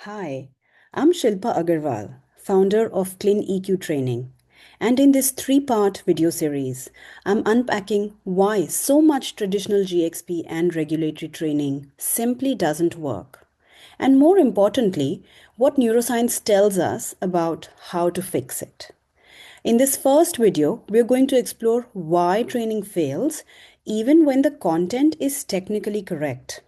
Hi, I'm Shilpa Agarwal, founder of ClinEQ Training. And in this three-part video series, I'm unpacking why so much traditional GXP and regulatory training simply doesn't work. And more importantly, what neuroscience tells us about how to fix it. In this first video, we're going to explore why training fails even when the content is technically correct,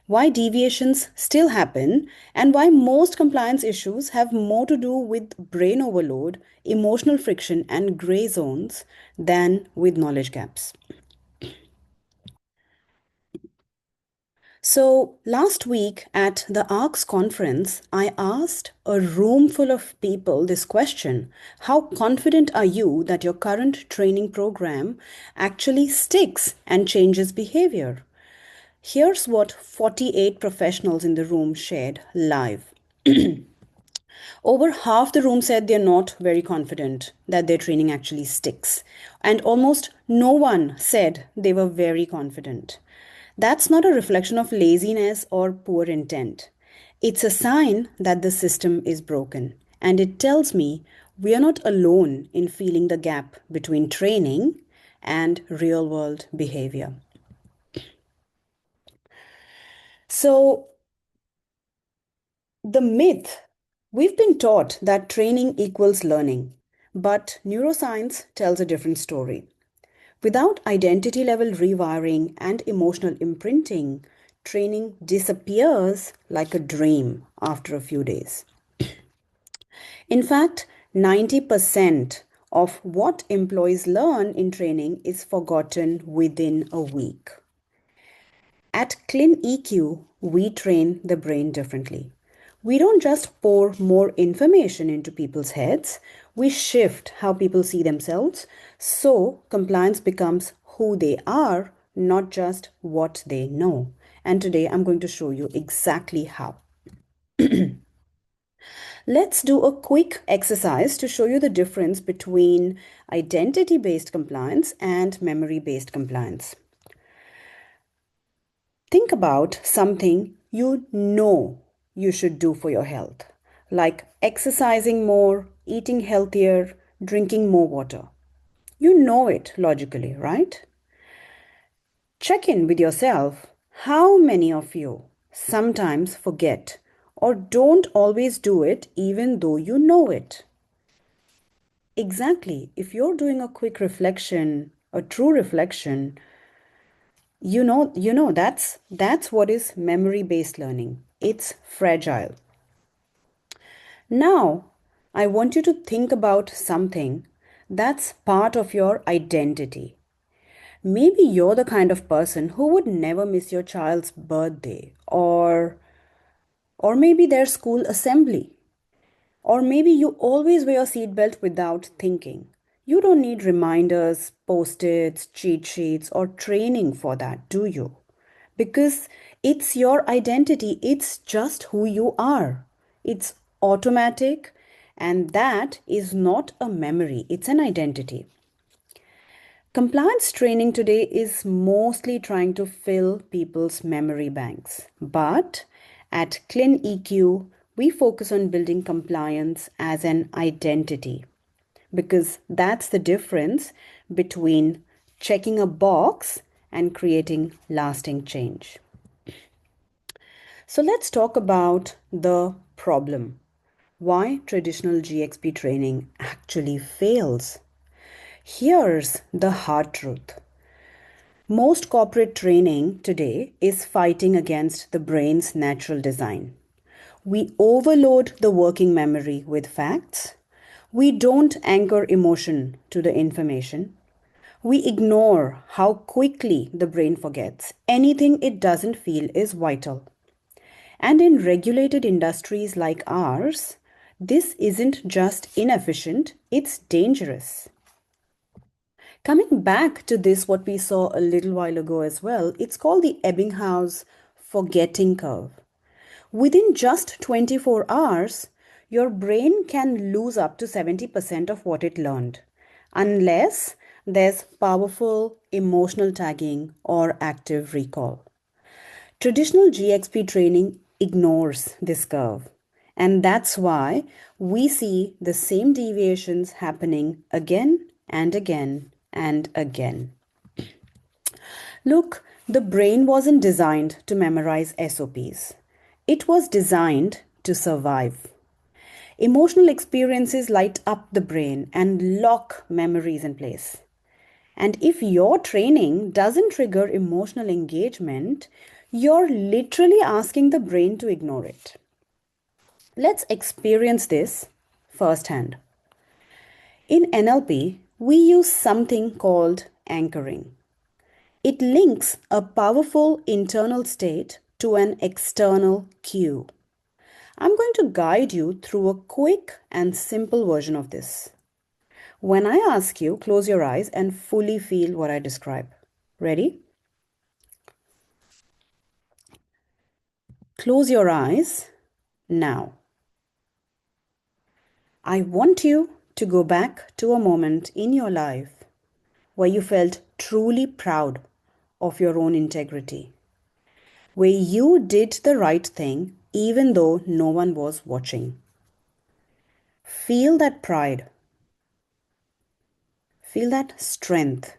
why deviations still happen, and why most compliance issues have more to do with brain overload, emotional friction, and gray zones than with knowledge gaps. So, last week at the ARCS conference, I asked a room full of people this question: how confident are you that your current training program actually sticks and changes behavior? Here's what 48 professionals in the room shared live. Over half the room said they're not very confident that their training actually sticks, and almost no one said they were very confident. That's not a reflection of laziness or poor intent. It's a sign that the system is broken, and it tells me we are not alone in feeling the gap between training and real world behavior. So, the myth, we've been taught that training equals learning, but neuroscience tells a different story. Without identity level rewiring and emotional imprinting, training disappears like a dream after a few days. In fact, 90% of what employees learn in training is forgotten within a week. At ClinEQ, we train the brain differently. We don't just pour more information into people's heads, we shift how people see themselves so compliance becomes who they are, not just what they know. And today I'm going to show you exactly how. Let's do a quick exercise to show you the difference between identity-based compliance and memory-based compliance. Think about something you know you should do for your health, like exercising more, eating healthier, drinking more water. You know it logically, right? Check in with yourself. How many of you sometimes forget or don't always do it even though you know it? Exactly. If you're doing a quick reflection, a true reflection, that's what is memory-based learning. It's fragile. Now, I want you to think about something that's part of your identity. Maybe you're the kind of person who would never miss your child's birthday, or maybe their school assembly. Or maybe you always wear your seatbelt without thinking. You don't need reminders, post-its, cheat sheets, or training for that, do you? Because it's your identity, it's just who you are. It's automatic, and that is not a memory, it's an identity. Compliance training today is mostly trying to fill people's memory banks. But at ClinEQ, we focus on building compliance as an identity because that's the difference between checking a box and creating lasting change. So let's talk about the problem. Why traditional GXP training actually fails. Here's the hard truth. Most corporate training today is fighting against the brain's natural design. We overload the working memory with facts. We don't anchor emotion to the information. We ignore how quickly the brain forgets. Anything it doesn't feel is vital. And in regulated industries like ours, this isn't just inefficient, it's dangerous. Coming back to this, what we saw a little while ago as well, it's called the Ebbinghaus forgetting curve. Within just 24 hours, your brain can lose up to 70% of what it learned, unless there's powerful emotional tagging or active recall. Traditional GXP training ignores this curve. And that's why we see the same deviations happening again and again and again. Look, the brain wasn't designed to memorize SOPs. It was designed to survive. Emotional experiences light up the brain and lock memories in place. And if your training doesn't trigger emotional engagement, you're literally asking the brain to ignore it. Let's experience this firsthand. In NLP, we use something called anchoring. It links a powerful internal state to an external cue. I'm going to guide you through a quick and simple version of this. When I ask you, close your eyes and fully feel what I describe. Ready? Close your eyes now. I want you to go back to a moment in your life where you felt truly proud of your own integrity, where you did the right thing even though no one was watching. Feel that pride, feel that strength,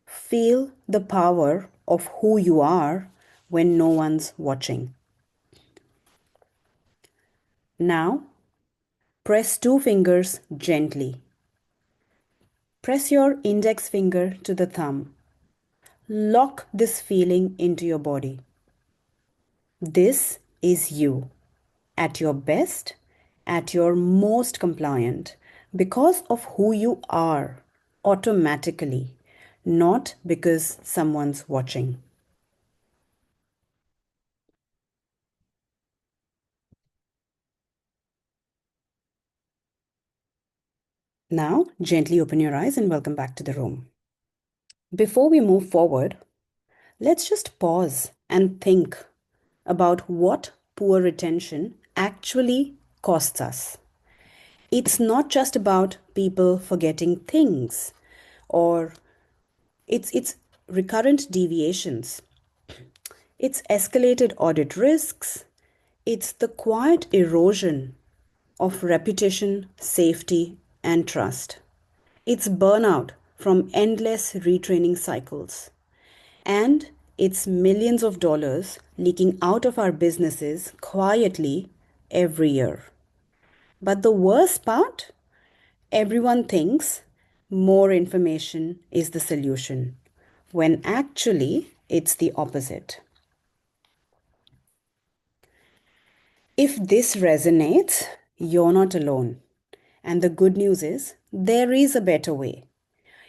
feel the power of who you are when no one's watching. Now, press two fingers gently. Press your index finger to the thumb. Lock this feeling into your body. This is you, at your best, at your most compliant, because of who you are, automatically, not because someone's watching. Now, gently open your eyes and welcome back to the room. Before we move forward, let's just pause and think about what poor retention actually costs us. It's not just about people forgetting things or it's recurrent deviations. It's escalated audit risks. It's the quiet erosion of reputation, safety, and trust. It's burnout from endless retraining cycles. And it's millions of dollars leaking out of our businesses quietly every year. But the worst part, everyone thinks more information is the solution, when actually it's the opposite. If this resonates, you're not alone. And the good news is, there is a better way.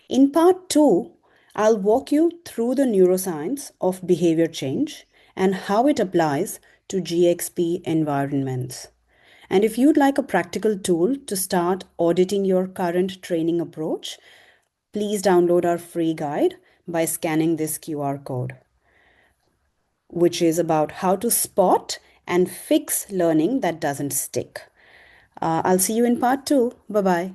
In part two, I'll walk you through the neuroscience of behavior change and how it applies to GXP environments. And if you'd like a practical tool to start auditing your current training approach, please download our free guide by scanning this QR code, which is about how to spot and fix learning that doesn't stick. I'll see you in part two. Bye bye.